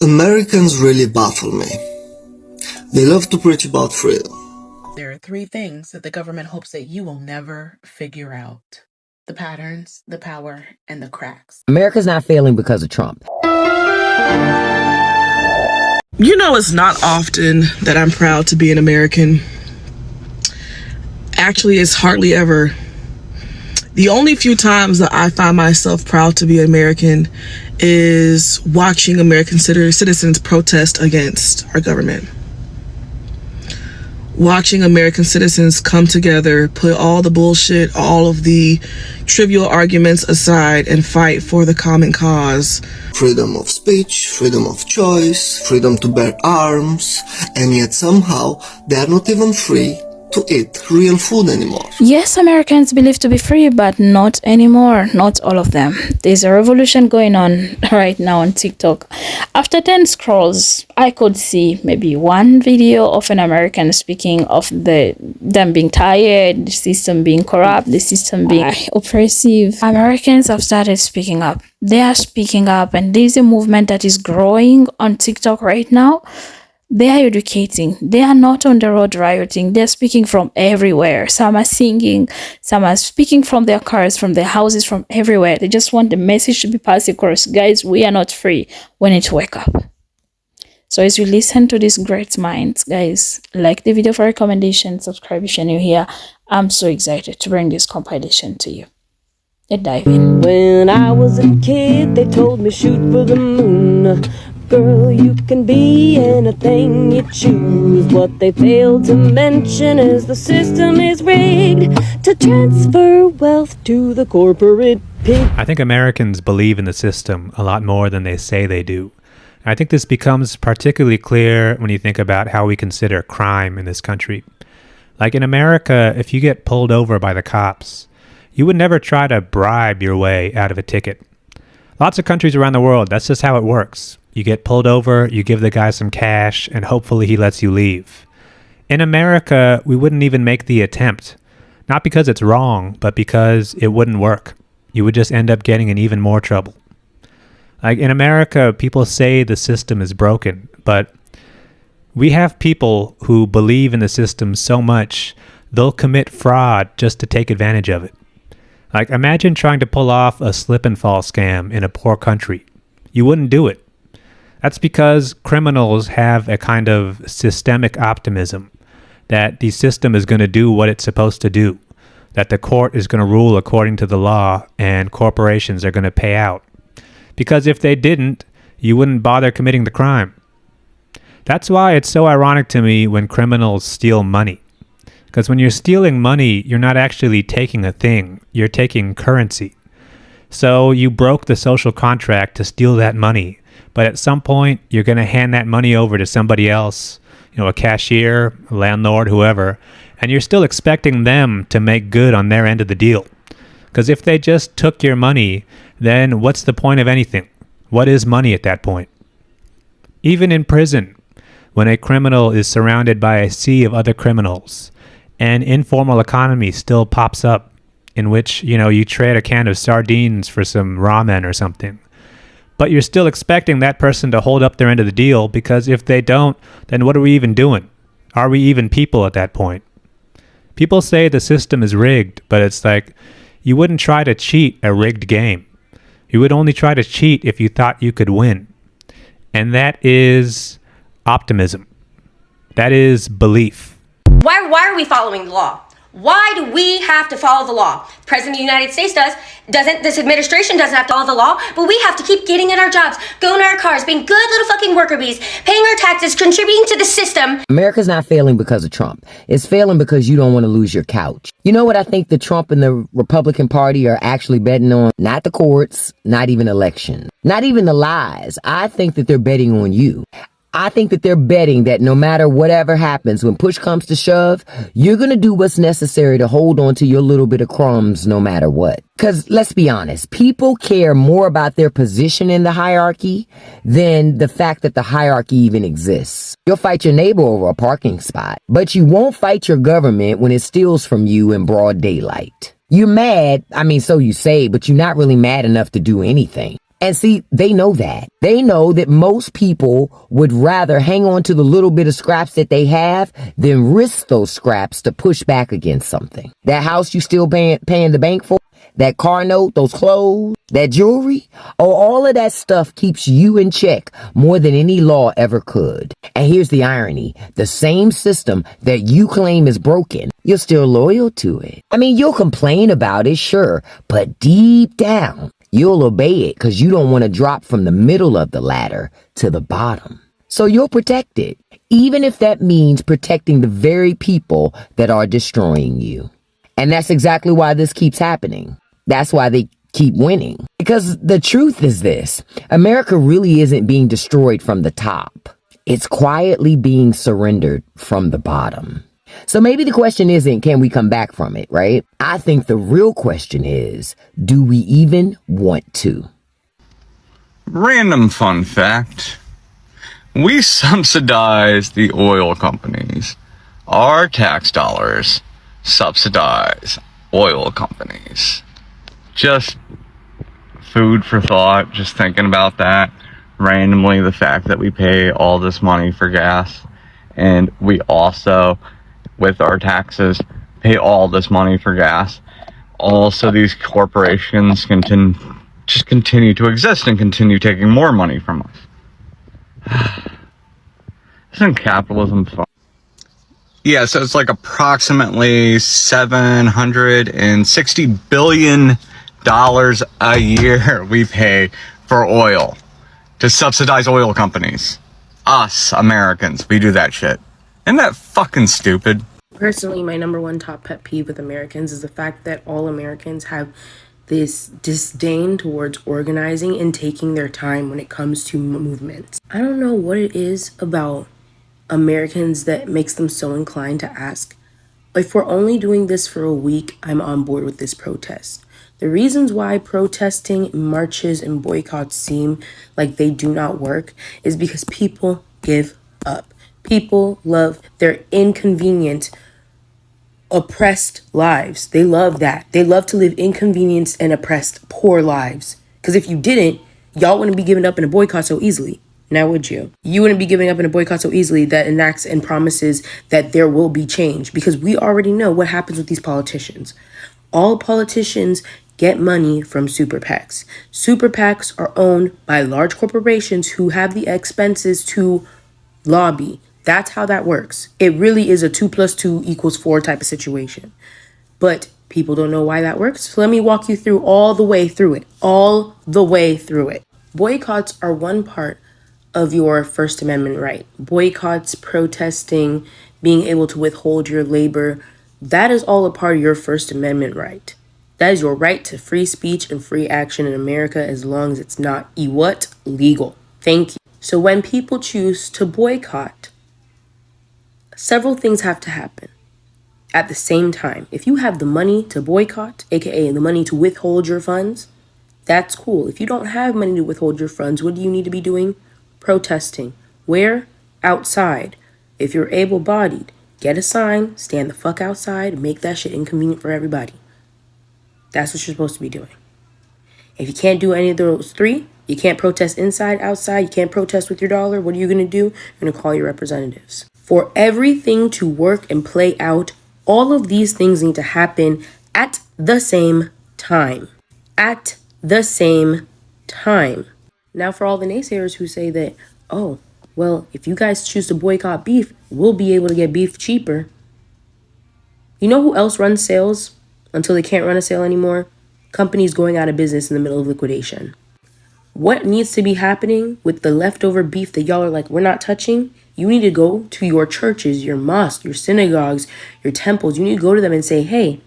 Americans really baffle me. They love to preach about freedom. There are three things that the government hopes that you will never figure out: the patterns, the power, and the cracks. America's not failing because of Trump. You know, it's not often that I'm proud to be an American. Actually, it's hardly ever. The only few times that I find myself proud to be an American is watching American citizens protest against our government. Watching American citizens come together, put all the bullshit, all of the trivial arguments aside, and fight for the common cause. Freedom of speech, freedom of choice, freedom to bear arms, and yet somehow they are not even free to eat real food anymore. Yes, Americans believe to be free, but not anymore. Not all of them. There's a revolution going on right now on TikTok. After 10 scrolls, I could see maybe one video of an American speaking of them being tired, the system being corrupt, the system being oppressive. Americans have started speaking up. They are speaking up, and there's a movement that is growing on TikTok right now. They are educating. They are not on the road rioting. They're speaking from everywhere. Some are singing. Some are speaking from their cars, from their houses, from everywhere. They just want the message to be passed across. Guys, we are not free. We need to wake up. So as you listen to these great minds, guys, like the video for recommendation, subscribe if you're new here. I'm so excited to bring this compilation to you. Let's dive in. When I was a kid, they told me shoot for the moon. Girl, you can be anything you choose. What they failed to mention is the system is rigged to transfer wealth to the corporate pig. I think Americans believe in the system a lot more than they say they do. I think this becomes particularly clear when you think about how we consider crime in this country. Like in America, if you get pulled over by the cops, you would never try to bribe your way out of a ticket. Lots of countries around the world, that's just how it works. You get pulled over, you give the guy some cash, and hopefully he lets you leave. In America, we wouldn't even make the attempt. Not because it's wrong, but because it wouldn't work. You would just end up getting in even more trouble. Like in America, people say the system is broken, but we have people who believe in the system so much, they'll commit fraud just to take advantage of it. Like imagine trying to pull off a slip and fall scam in a poor country. You wouldn't do it. That's because criminals have a kind of systemic optimism that the system is going to do what it's supposed to do, that the court is going to rule according to the law and corporations are going to pay out. Because if they didn't, you wouldn't bother committing the crime. That's why it's so ironic to me when criminals steal money. Because when you're stealing money, you're not actually taking a thing, you're taking currency. So you broke the social contract to steal that money. But at some point, you're going to hand that money over to somebody else, a cashier, a landlord, whoever, and you're still expecting them to make good on their end of the deal. Because if they just took your money, then what's the point of anything? What is money at that point? Even in prison, when a criminal is surrounded by a sea of other criminals, an informal economy still pops up in which, you trade a can of sardines for some ramen or something. But you're still expecting that person to hold up their end of the deal, because if they don't, then what are we even doing? Are we even people at that point? People say the system is rigged, but it's like you wouldn't try to cheat a rigged game. You would only try to cheat if you thought you could win. And that is optimism. That is belief. Why are we following the law? Why do we have to follow the law? The President of the United States doesn't, this administration doesn't have to follow the law, but we have to keep getting in our jobs, going in our cars, being good little fucking worker bees, paying our taxes, contributing to the system. America's not failing because of Trump. It's failing because you don't want to lose your couch. You know what I think the Trump and the Republican Party are actually betting on? Not the courts, not even elections, not even the lies. I think that they're betting on you. I think that they're betting that no matter whatever happens, when push comes to shove, you're going to do what's necessary to hold on to your little bit of crumbs no matter what. Because let's be honest, people care more about their position in the hierarchy than the fact that the hierarchy even exists. You'll fight your neighbor over a parking spot, but you won't fight your government when it steals from you in broad daylight. You're mad, so you say, but you're not really mad enough to do anything. And see, they know that. They know that most people would rather hang on to the little bit of scraps that they have than risk those scraps to push back against something. That house you still paying the bank for, that car note, those clothes, that jewelry, all of that stuff keeps you in check more than any law ever could. And here's the irony. The same system that you claim is broken, you're still loyal to it. I mean, you'll complain about it, sure, but deep down, you'll obey it because you don't want to drop from the middle of the ladder to the bottom. So you'll protect it, even if that means protecting the very people that are destroying you. And that's exactly why this keeps happening. That's why they keep winning. Because the truth is this, America really isn't being destroyed from the top. It's quietly being surrendered from the bottom. So maybe the question isn't, can we come back from it, right? I think the real question is, do we even want to? Random fun fact. We subsidize the oil companies. Our tax dollars subsidize oil companies. Just food for thought, just thinking about that. Randomly, the fact that we pay all this money for gas, and we also, with our taxes, pay all this money for gas. Also, these corporations just continue to exist and continue taking more money from us. Isn't capitalism fun? Yeah, so it's like approximately $760 billion a year we pay for oil to subsidize oil companies. Us, Americans, we do that shit. Isn't that fucking stupid? Personally, my number one top pet peeve with Americans is the fact that all Americans have this disdain towards organizing and taking their time when it comes to movements. I don't know what it is about Americans that makes them so inclined to ask, if we're only doing this for a week, I'm on board with this protest. The reasons why protesting, marches, and boycotts seem like they do not work is because people give up. People love their inconvenient, oppressed lives. They love that. They love to live inconvenienced and oppressed, poor lives. Because if you didn't, y'all wouldn't be giving up in a boycott so easily. Now would you? You wouldn't be giving up in a boycott so easily that enacts and promises that there will be change, because we already know what happens with these politicians. All politicians get money from super PACs. Super PACs are owned by large corporations who have the expenses to lobby. That's how that works. It really is a 2 + 2 = 4 type of situation. But people don't know why that works. So let me walk you through all the way through it. All the way through it. Boycotts are one part of your First Amendment right. Boycotts, protesting, being able to withhold your labor, that is all a part of your First Amendment right. That is your right to free speech and free action in America, as long as it's not legal. Thank you. So when people choose to boycott, several things have to happen at the same time. If you have the money to boycott, aka the money to withhold your funds, that's cool. If you don't have money to withhold your funds, what do you need to be doing? Protesting. Where? Outside. If you're able-bodied, get a sign, stand the fuck outside, make that shit inconvenient for everybody. That's what you're supposed to be doing. If you can't do any of those three, you can't protest inside, outside, you can't protest with your dollar, what are you going to do? You're going to call your representatives. For everything to work and play out, all of these things need to happen at the same time. At the same time. Now, for all the naysayers who say that, oh, well, if you guys choose to boycott beef, we'll be able to get beef cheaper. You know who else runs sales until they can't run a sale anymore? Companies going out of business in the middle of liquidation. What needs to be happening with the leftover beef that y'all are like, we're not touching? You need to go to your churches, your mosques, your synagogues, your temples. You need to go to them and say, hey,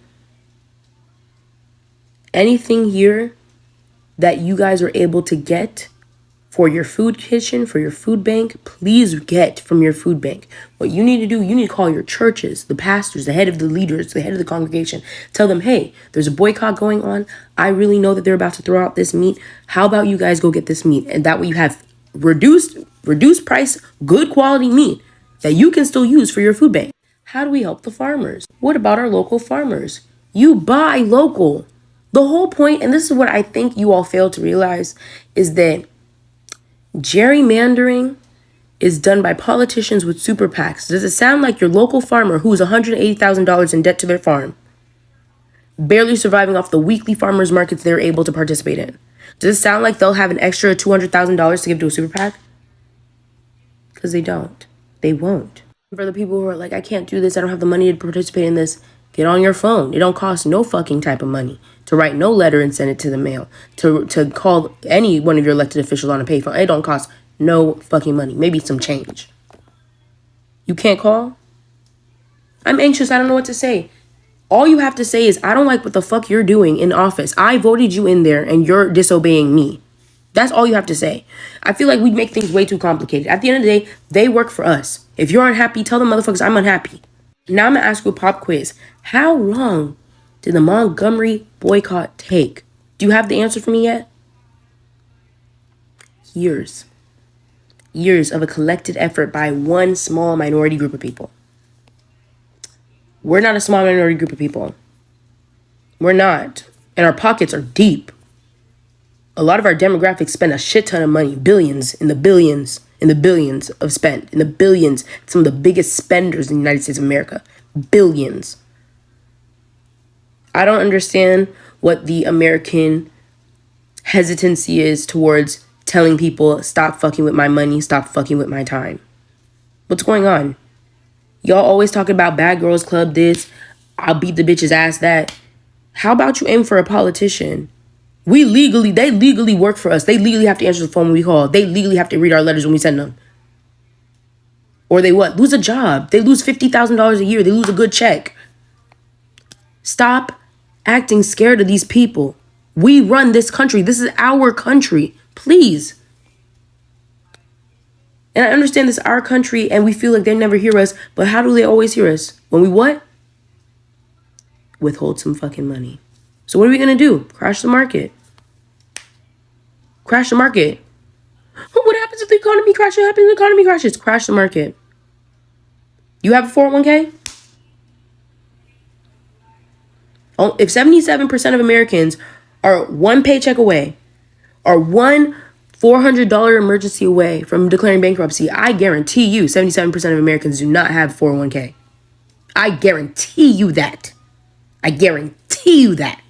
anything here that you guys are able to get for your food kitchen, for your food bank, please get from your food bank. What you need to do, you need to call your churches, the pastors, the head of the leaders, the head of the congregation. Tell them, hey, there's a boycott going on. I really know that they're about to throw out this meat. How about you guys go get this meat? And that way you have reduced price, good quality meat that you can still use for your food bank. How do we help the farmers? What about our local farmers? You buy local. The whole point, and this is what I think you all fail to realize, is that gerrymandering is done by politicians with super PACs. Does it sound like your local farmer who is $180,000 in debt to their farm, barely surviving off the weekly farmers markets they're able to participate in? Does it sound like they'll have an extra $200,000 to give to a super PAC? Because they don't. They won't. For the people who are like, I can't do this, I don't have the money to participate in this, get on your phone. It don't cost no fucking type of money to write no letter and send it to the mail, to call any one of your elected officials on a payphone. It don't cost no fucking money. Maybe some change. You can't call? I'm anxious. I don't know what to say. All you have to say is, I don't like what the fuck you're doing in office. I voted you in there and you're disobeying me. That's all you have to say. I feel like we make things way too complicated. At the end of the day, they work for us. If you're unhappy, tell the motherfuckers I'm unhappy. Now I'm going to ask you a pop quiz. How long did the Montgomery boycott take? Do you have the answer for me yet? Years. Years of a collected effort by one small minority group of people. We're not a small minority group of people. We're not. And our pockets are deep. A lot of our demographics spend a shit ton of money, billions, in the billions of spend, in the billions, some of the biggest spenders in the United States of America, billions. I don't understand what the American hesitancy is towards telling people, stop fucking with my money, stop fucking with my time. What's going on? Y'all always talking about bad girls club this, I'll beat the bitch's ass that. How about you aim for a politician? They legally work for us. They legally have to answer the phone when we call. They legally have to read our letters when we send them. Or they what? Lose a job. They lose $50,000 a year. They lose a good check. Stop acting scared of these people. We run this country. This is our country. Please. And I understand this is our country and we feel like they never hear us. But how do they always hear us? When we what? Withhold some fucking money. So what are we going to do? Crash the market. Crash the market. What happens if the economy crashes? What happens if the economy crashes? Crash the market. You have a 401k? If 77% of Americans are one paycheck away, or one $400 emergency away from declaring bankruptcy, I guarantee you 77% of Americans do not have 401k. I guarantee you that. I guarantee you that.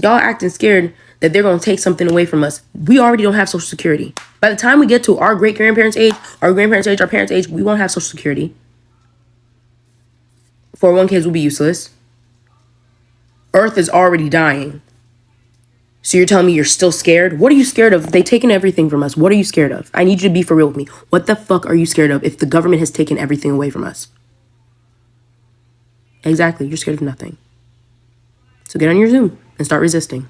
Y'all acting scared that they're going to take something away from us. We already don't have Social Security. By the time we get to our great-grandparents' age, our grandparents' age, our parents' age, we won't have Social Security. 401ks will be useless. Earth is already dying. So you're telling me you're still scared? What are you scared of? They've taken everything from us. What are you scared of? I need you to be for real with me. What the fuck are you scared of if the government has taken everything away from us? Exactly. You're scared of nothing. So get on your Zoom and start resisting.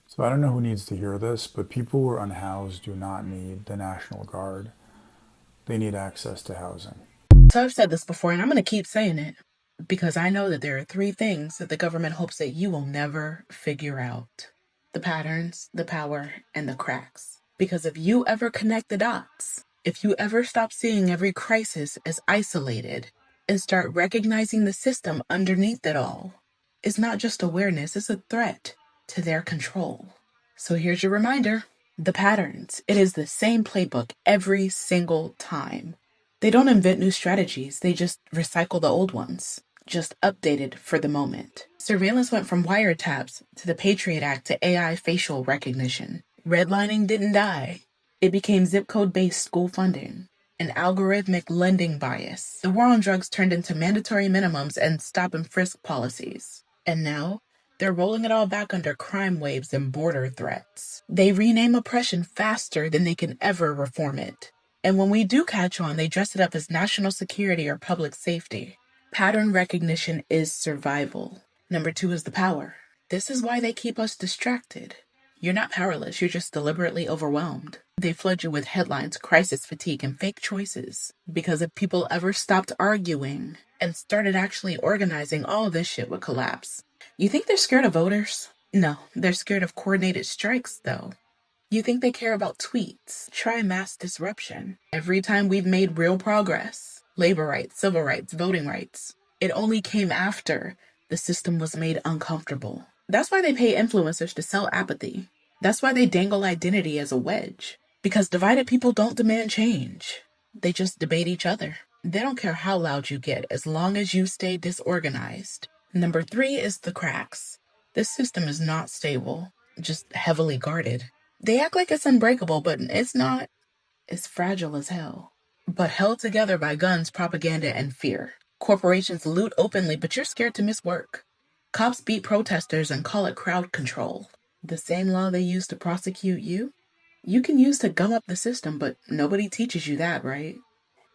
So I don't know who needs to hear this, but people who are unhoused do not need the National Guard. They need access to housing. So I've said this before, and I'm going to keep saying it, because I know that there are three things that the government hopes that you will never figure out. The patterns, the power, and the cracks. Because if you ever connect the dots, if you ever stop seeing every crisis as isolated and start recognizing the system underneath it all, it's not just awareness, it's a threat to their control. So here's your reminder. The patterns. It is the same playbook every single time. They don't invent new strategies. They just recycle the old ones, just updated for the moment. Surveillance went from wiretaps to the Patriot Act to AI facial recognition. Redlining didn't die. It became zip code-based school funding, an algorithmic lending bias. The war on drugs turned into mandatory minimums and stop and frisk policies. And now, they're rolling it all back under crime waves and border threats. They rename oppression faster than they can ever reform it. And when we do catch on, they dress it up as national security or public safety. Pattern recognition is survival. Number 2 is the power. This is why they keep us distracted. You're not powerless, you're just deliberately overwhelmed. They flood you with headlines, crisis fatigue, and fake choices. Because if people ever stopped arguing and started actually organizing, all this shit would collapse. You think they're scared of voters? No, they're scared of coordinated strikes, though. You think they care about tweets? Try mass disruption. Every time we've made real progress, labor rights, civil rights, voting rights, it only came after The system was made uncomfortable. That's why they pay influencers to sell apathy. That's why they dangle identity as a wedge. Because divided people don't demand change. They just debate each other. They don't care how loud you get as long as you stay disorganized. Number 3 is the cracks. This system is not stable, just heavily guarded. They act like it's unbreakable, but it's not. It's fragile as hell. But held together by guns, propaganda, and fear. Corporations loot openly, but you're scared to miss work. Cops beat protesters and call it crowd control. The same law they use to prosecute you, you can use to gum up the system, but nobody teaches you that, right?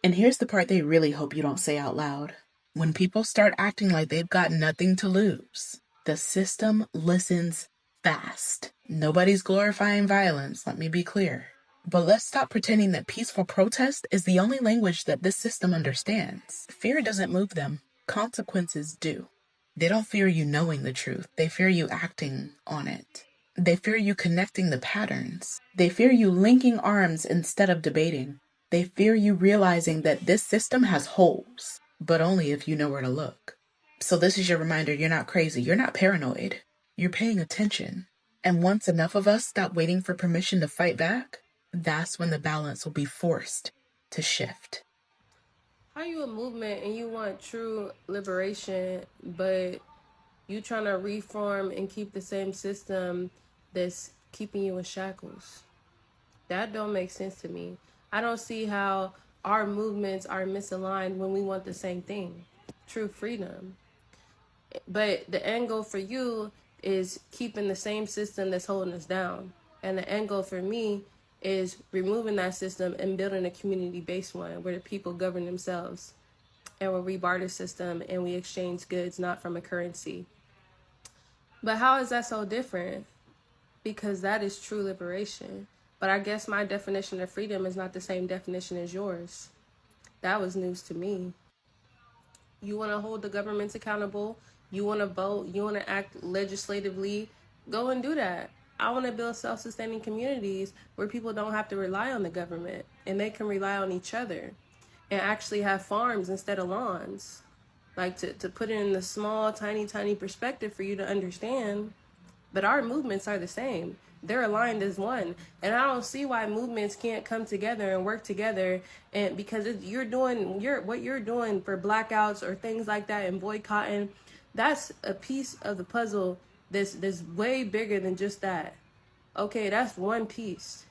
And here's the part they really hope you don't say out loud. When people start acting like they've got nothing to lose, the system listens fast. Nobody's glorifying violence, let me be clear. But let's stop pretending that peaceful protest is the only language that this system understands. Fear doesn't move them. Consequences do. They don't fear you knowing the truth. They fear you acting on it. They fear you connecting the patterns. They fear you linking arms instead of debating. They fear you realizing that this system has holes, but only if you know where to look. So this is your reminder, you're not crazy. You're not paranoid. You're paying attention. And once enough of us stop waiting for permission to fight back, that's when the balance will be forced to shift. How you a movement and you want true liberation, but you trying to reform and keep the same system that's keeping you in shackles? That don't make sense to me. I don't see how our movements are misaligned when we want the same thing, true freedom. But the end goal for you is keeping the same system that's holding us down. And the end goal for me is removing that system and building a community-based one where the people govern themselves, and where we barter system and we exchange goods not from a currency. But how is that so different? Because that is true liberation. But I guess my definition of freedom is not the same definition as yours. That was news to me. You want to hold the governments accountable, you want to vote, you want to act legislatively, go and do that. I want to build self-sustaining communities where people don't have to rely on the government and they can rely on each other and actually have farms instead of lawns. Like to put it in the small, tiny perspective for you to understand. But our movements are the same. They're aligned as one. And I don't see why movements can't come together and work together. And because what you're doing for blackouts or things like that and boycotting, that's a piece of the puzzle that's way bigger than just that. Okay, that's one piece.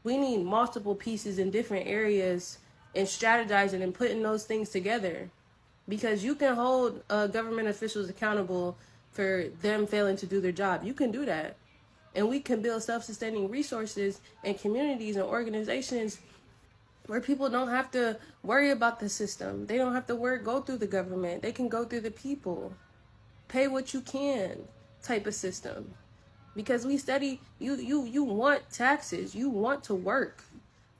We need multiple pieces in different areas and strategizing and putting those things together. Because you can hold government officials accountable for them failing to do their job. You can do that. And we can build self-sustaining resources and communities and organizations where people don't have to worry about the system. They don't have to go through the government. They can go through the people. Pay what you can type of system. Because we study, you want taxes. You want to work.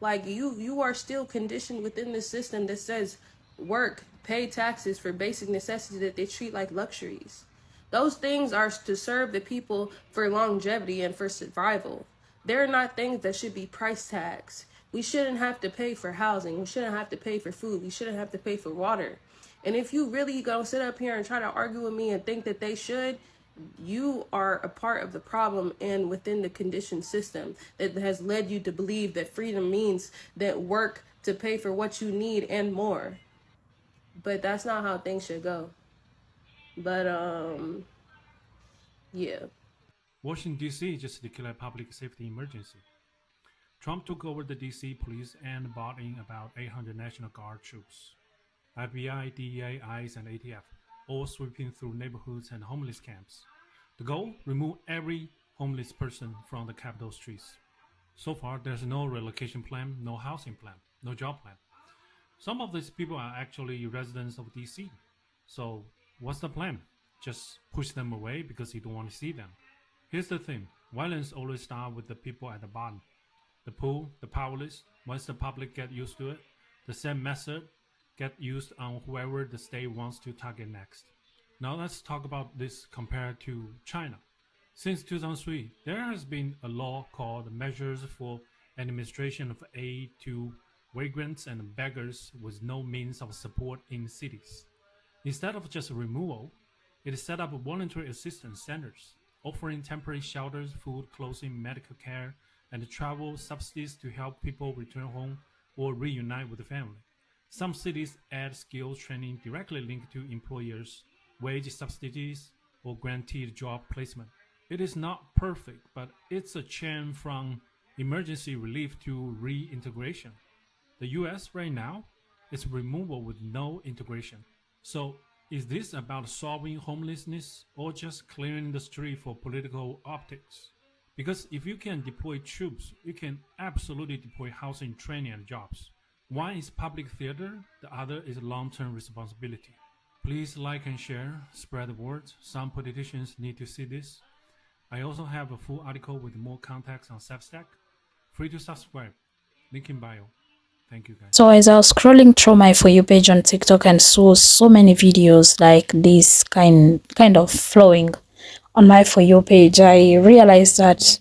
Like you are still conditioned within the system that says work, pay taxes for basic necessities that they treat like luxuries. Those things are to serve the people for longevity and for survival. They're not things that should be price tags. We shouldn't have to pay for housing. We shouldn't have to pay for food. We shouldn't have to pay for water. And if you really gonna sit up here and try to argue with me and think that they should, you are a part of the problem and within the conditioned system that has led you to believe that freedom means that work to pay for what you need and more. But that's not how things should go. But yeah. Washington, D.C. just declared public safety emergency. Trump took over the D.C. police and brought in about 800 National Guard troops. FBI, DEA, ICE, and ATF, all sweeping through neighborhoods and homeless camps. The goal? Remove every homeless person from the capital streets. So far, there's no relocation plan, no housing plan, no job plan. Some of these people are actually residents of D.C. So what's the plan? Just push them away because you don't want to see them. Here's the thing. Violence always starts with the people at the bottom. The poor, the powerless. Once the public get used to it, the same method get used on whoever the state wants to target next. Now let's talk about this compared to China. Since 2003, there has been a law called Measures for Administration of Aid to Vagrants and Beggars with No Means of Support in Cities. Instead of just removal, It set up voluntary assistance centers, offering temporary shelters, food, clothing, medical care, and travel subsidies to help people return home or reunite with the family. Some cities add skills training directly linked to employers, wage subsidies, or guaranteed job placement. It is not perfect, but it's a chain from emergency relief to reintegration. The US right now is removal with no integration. So, is this about solving homelessness or just clearing the street for political optics? Because if you can deploy troops, you can absolutely deploy housing, training, and jobs. One is public theater, the other is long-term responsibility. Please like and share, spread the word. Some politicians need to see this. I also have a full article with more context on Substack. Free to subscribe. Link in bio. Thank you, guys. So as I was scrolling through my For You page on TikTok and saw so many videos like this kind of flowing on my For You page, I realized that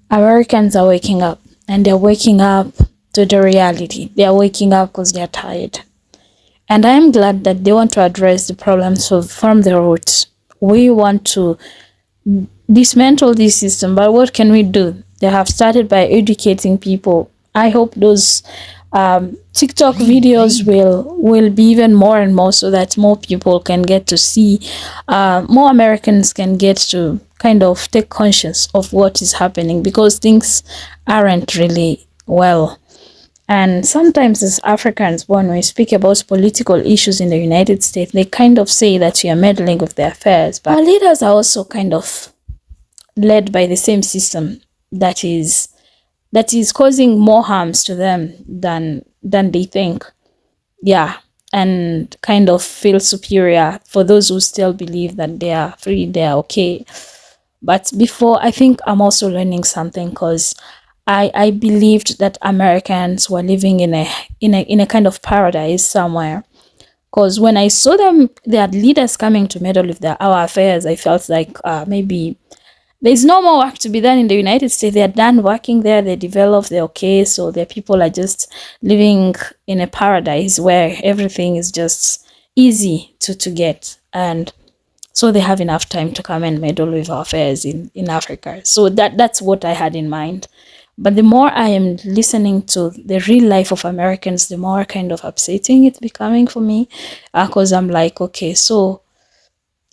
Americans are waking up, and they're waking up to the reality. They are waking up because they're tired. And I am glad that they want to address the problems from the roots. We want to dismantle this system, but what can we do? They have started by educating people. I hope those TikTok videos will be even more and more, so that more people can get to see, more Americans can get to kind of take conscious of what is happening, because things aren't really well. And sometimes as Africans, when we speak about political issues in the United States, they kind of say that we are meddling with their affairs. But our leaders are also kind of led by the same system that is causing more harms to them than they think. Yeah, and kind of feel superior for those who still believe that they are free, they are okay. But before, I think I'm also learning something, because I believed that Americans were living in a kind of paradise somewhere. Because when I saw them, their leaders coming to meddle with our affairs, I felt like maybe there's no more work to be done in the United States. They're done working there, they developed, they're okay. So their people are just living in a paradise where everything is just easy to get. And so they have enough time to come and meddle with our affairs in Africa. So that's what I had in mind. But the more I am listening to the real life of Americans, the more kind of upsetting it's becoming for me. Because I'm like, okay, so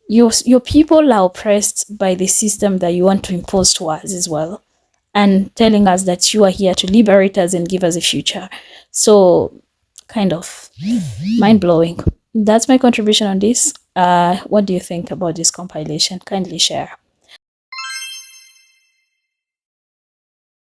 your people are oppressed by the system that you want to impose to us as well, and telling us that you are here to liberate us and give us a future. So kind of mind-blowing. That's my contribution on this. What do you think about this compilation? Kindly share.